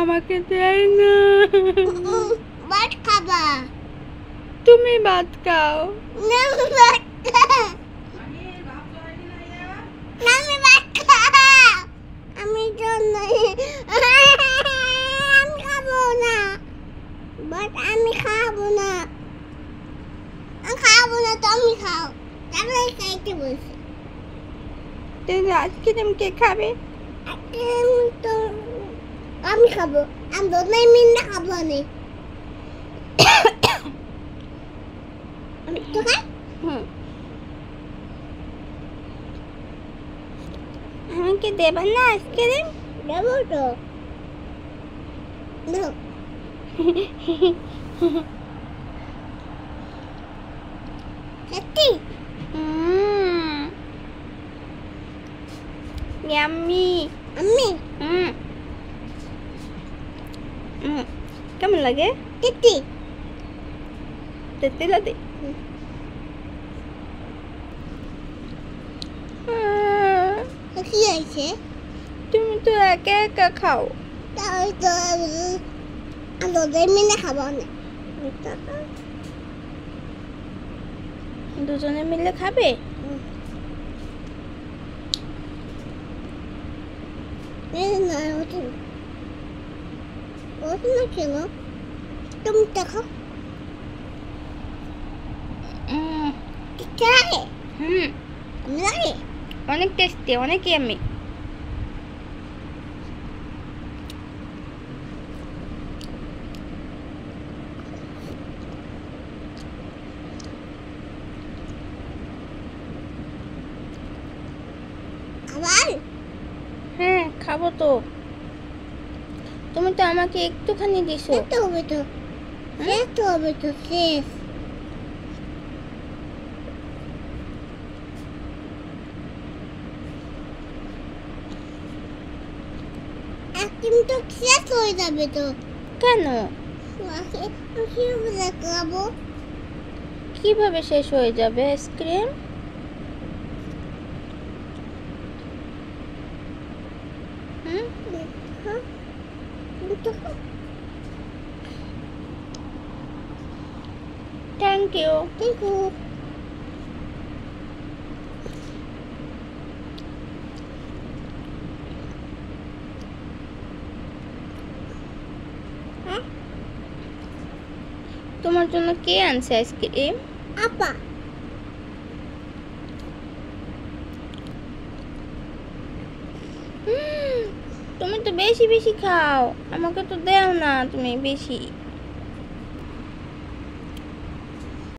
আমাকে দেয় না। ভাত খাবা? তুমি ভাত খাও। আমি ভাত খাও। আমি ভাত খাও। আমি খাবো না ভাত। আমি খাবো না। আমি খাবো না, তুমি খাও। তারপরে খাইতে বলছি। তুমি আইসক্রিম কে খাবে? আমি খাবো। আমি দুজনে মিলে খাবো না। তো খাই? আমাকে দেবেন না আইসক্রিম? দেবো তো। দাও। সত্যি? ইয়াম্মি। আমি? কেমন লাগে? সত্যি? তেতে লাগে? কি হয়েছে? তুমি তো একা একা খাও। তাহলে তো আমি দুজনে মিলে খাবো না। দুজনে মিলে খাবে? না, ওঠে না কেন? তুমি দেখো। লাগে? লাগে? অনেক টেস্টি, অনেক ইয়াম্মি। আবার? হ্যাঁ, খাবো তো। তুমি তো আমাকে একটুখানি দিছো। খেতে হবে তো। খেতে হবে তো, শেষ। কিন্তু শেষ হয়ে যাবে তো। কেন? কিভাবে খাবো? কিভাবে শেষ হয়ে যাবে ice cream? Thank you. Thank you. তোমার জন্য কে আনছে আইসক্রিম? আপা। তুমি তো বেশি বেশি খাও, আমাকে তো দেও না তুমি বেশি।